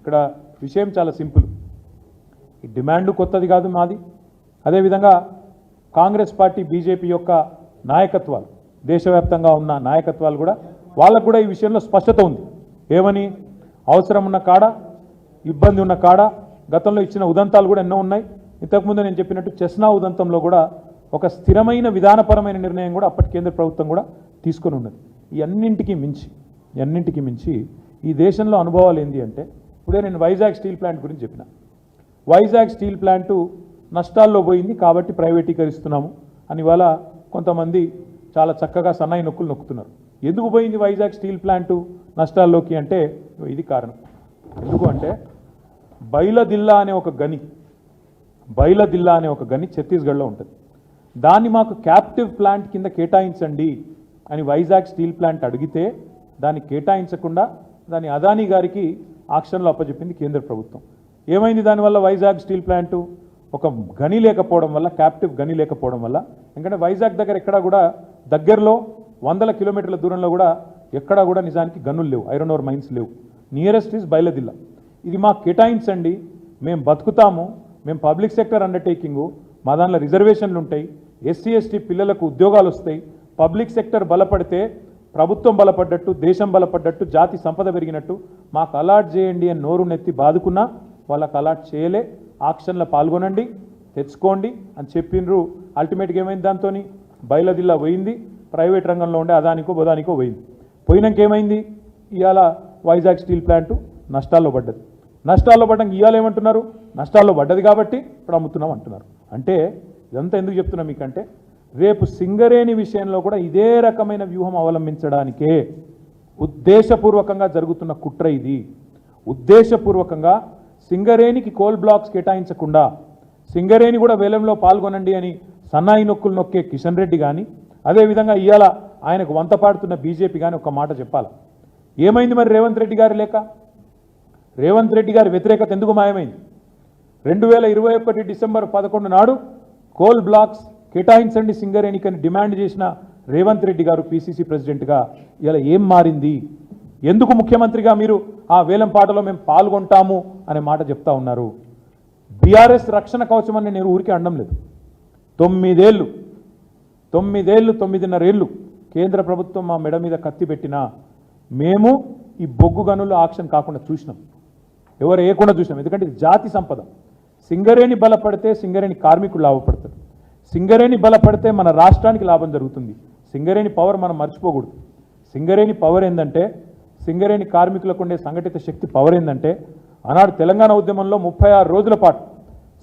ఇక్కడ విషయం చాలా సింపుల్. ఈ డిమాండ్ కొత్తది కాదు మాది. అదేవిధంగా కాంగ్రెస్ పార్టీ బీజేపీ యొక్క నాయకత్వాలు, దేశవ్యాప్తంగా ఉన్న నాయకత్వాలు కూడా వాళ్ళకు కూడా ఈ విషయంలో స్పష్టత ఉంది. ఏమని? అవసరం ఉన్న కాడ, ఇబ్బంది ఉన్న కాడ గతంలో ఇచ్చిన ఉదంతాలు కూడా ఎన్నో ఉన్నాయి. ఇంతకుముందు నేను చెప్పినట్టు చెస్నా ఉదంతంలో కూడా ఒక స్థిరమైన విధానపరమైన నిర్ణయం కూడా అప్పటి కేంద్ర ప్రభుత్వం కూడా తీసుకొని ఉన్నది. ఈ అన్నింటికి మించి ఈ దేశంలో అనుభవాలు ఏంటి అంటే, ఇప్పుడే నేను వైజాగ్ స్టీల్ ప్లాంట్ గురించి చెప్పిన. వైజాగ్ స్టీల్ ప్లాంటు నష్టాల్లో పోయింది కాబట్టి ప్రైవేటీకరిస్తున్నాము అని ఇవాళ కొంతమంది చాలా చక్కగా సన్నాయి నొక్కులు నొక్కుతున్నారు. ఎందుకు పోయింది వైజాగ్ స్టీల్ ప్లాంటు నష్టాల్లోకి అంటే ఇది కారణం. ఎందుకు అంటే బైలదిల్లా అనే ఒక గని ఛత్తీస్గఢ్లో ఉంటుంది. దాన్ని మాకు క్యాప్టివ్ ప్లాంట్ కింద కేటాయించండి అని వైజాగ్ స్టీల్ ప్లాంట్ అడిగితే దాన్ని కేటాయించకుండా దాన్ని అదానీ గారికి ఆక్షన్లో అప్పచెప్పింది కేంద్ర ప్రభుత్వం. ఏమైంది దానివల్ల? వైజాగ్ స్టీల్ ప్లాంటు ఒక గని లేకపోవడం వల్ల, క్యాప్టివ్ గని లేకపోవడం వల్ల, ఎందుకంటే వైజాగ్ దగ్గర ఎక్కడా కూడా దగ్గరలో 100 కిలోమీటర్ల దూరంలో కూడా ఎక్కడా కూడా నిజానికి గనులు లేవు, ఐరన్ ఓర్ మైన్స్ లేవు. Nearest is Bailadila. ఇది మాకు కేటాయించండి, మేము బతుకుతాము, మేము పబ్లిక్ సెక్టర్ అండర్టేకింగు, మా దాంట్లో రిజర్వేషన్లు ఉంటాయి, ఎస్సీ ఎస్టీ పిల్లలకు ఉద్యోగాలు వస్తాయి, పబ్లిక్ సెక్టర్ బలపడితే ప్రభుత్వం బలపడ్డట్టు, దేశం బలపడ్డట్టు, జాతి సంపద పెరిగినట్టు మాకు అలాట్ చేయండి అని నోరు నెత్తి బాదుకున్నా వాళ్ళకు అలాట్ చేయలే. ఆక్షన్లో పాల్గొనండి, తెచ్చుకోండి అని చెప్పిండ్రు. అల్టిమేట్గా ఏమైంది? దాంతో బైలదిల్లా పోయింది, ప్రైవేట్ రంగంలో ఉండే అదానికో బొదానికో పోయింది. పోయినాక ఏమైంది? ఇవాళ వైజాగ్ స్టీల్ ప్లాంటు నష్టాల్లో పడ్డది. నష్టాల్లో పడ్డాక ఇవాళ ఏమంటున్నారు? నష్టాల్లో పడ్డది కాబట్టి ఇప్పుడు అమ్ముతున్నాం అంటున్నారు. అంటే ఇదంతా ఎందుకు చెప్తున్నా మీకంటే, రేపు సింగరేణి విషయంలో కూడా ఇదే రకమైన వ్యూహం అవలంబించడానికే ఉద్దేశపూర్వకంగా జరుగుతున్న కుట్ర ఇది. ఉద్దేశపూర్వకంగా సింగరేణికి కోల్ బ్లాక్స్ కేటాయించకుండా సింగరేణి కూడా వేలంలో పాల్గొనండి అని సన్నాయి నొక్కులు నొక్కే కిషన్ రెడ్డి కానీ, అదేవిధంగా ఇవాళ ఆయనకు వంత పాడుతున్న బీజేపీ కానీ ఒక మాట చెప్పాలి. ఏమైంది మరి రేవంత్ రెడ్డి గారి లేక? రేవంత్ రెడ్డి గారి వ్యతిరేకత ఎందుకు మాయమైంది? 2021 డిసెంబర్ 11 నాడు కోల్ బ్లాక్స్ కేటాయించండి సింగరేణికని డిమాండ్ చేసిన రేవంత్ రెడ్డి గారు పీసీసీ ప్రెసిడెంట్గా ఇలా ఏం మారింది? ఎందుకు ముఖ్యమంత్రిగా మీరు ఆ వేలం పాటలో మేము పాల్గొంటాము అనే మాట చెప్తా ఉన్నారు? బీఆర్ఎస్ రక్షణ కవచం అని నేను ఊరికే అనడం లేదు. 9.5 ఏళ్ళు కేంద్ర ప్రభుత్వం మా మెడ మీద కత్తి పెట్టినా మేము ఈ బొగ్గు గనులు ఆక్షన్ కాకుండా చూసినాం, ఎవరు వేయకుండా చూసినాం. ఎందుకంటే ఇది జాతి సంపద. సింగరేణి బలపడితే సింగరేణి కార్మికులు లాభపడతారు, సింగరేణి బలపడితే మన రాష్ట్రానికి లాభం జరుగుతుంది. సింగరేణి పవర్ మనం మర్చిపోకూడదు. సింగరేణి పవర్ ఏంటంటే, సింగరేణి కార్మికులకు ఉండే సంఘటిత శక్తి పవర్ ఏంటంటే, ఆనాడు తెలంగాణ ఉద్యమంలో 36 రోజుల పాటు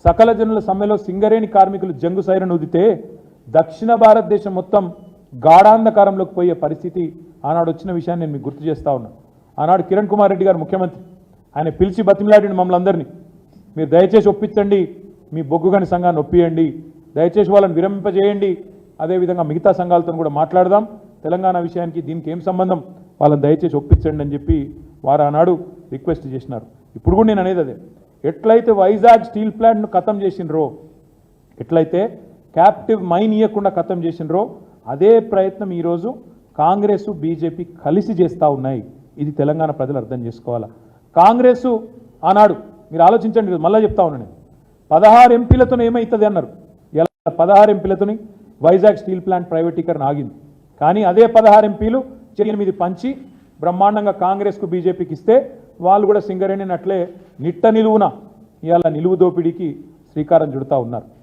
సకల జనుల సమ్మెలో సింగరేణి కార్మికులు జంగు సైరన్ ఊదితే దక్షిణ భారతదేశం మొత్తం గాఢాంధకారంలోకి పోయే పరిస్థితి ఆనాడు వచ్చిన విషయాన్ని నేను మీకు గుర్తు చేస్తా ఉన్నాను. ఆనాడు కిరణ్ కుమార్ రెడ్డి గారు ముఖ్యమంత్రి, ఆయన పిలిచి బతిమిలాడిన మమ్మల్ని అందరినీ, మీరు దయచేసి ఒప్పించండి, మీ బొగ్గుగని సంఘాన్ని ఒప్పియండి, దయచేసి వాళ్ళని విరమింపజేయండి, అదేవిధంగా మిగతా సంఘాలతో కూడా మాట్లాడదాం, తెలంగాణ విషయానికి దీనికి ఏం సంబంధం, వాళ్ళని దయచేసి ఒప్పించండి అని చెప్పి వారు ఆనాడు రిక్వెస్ట్ చేసినారు. ఇప్పుడు కూడా నేను అనేది అదే, ఎట్లయితే వైజాగ్ స్టీల్ ప్లాంట్ను ఖతం చేసినరో, ఎట్లయితే క్యాప్టివ్ మైన్ ఇవ్వకుండా ఖతం చేసినరో, అదే ప్రయత్నం ఈరోజు కాంగ్రెస్ బీజేపీ కలిసి చేస్తూ ఉన్నాయి. ఇది తెలంగాణ ప్రజలు అర్థం చేసుకోవాలా. కాంగ్రెస్ ఆనాడు మీరు ఆలోచించండి, మళ్ళీ చెప్తా ఉన్నాను, 16 ఎంపీలతో ఏమవుతుంది అన్నారు. ఇలా 16 ఎంపీలతోని వైజాగ్ స్టీల్ ప్లాంట్ ప్రైవేటీకరణ ఆగింది. కానీ అదే 16 ఎంపీలు 8 పంచి బ్రహ్మాండంగా కాంగ్రెస్కు బీజేపీకి ఇస్తే వాళ్ళు కూడా సింగరేణిని అట్లే నిట్ట నిలువున ఇవాళ నిలువు దోపిడీకి శ్రీకారం చుడుతూ ఉన్నారు.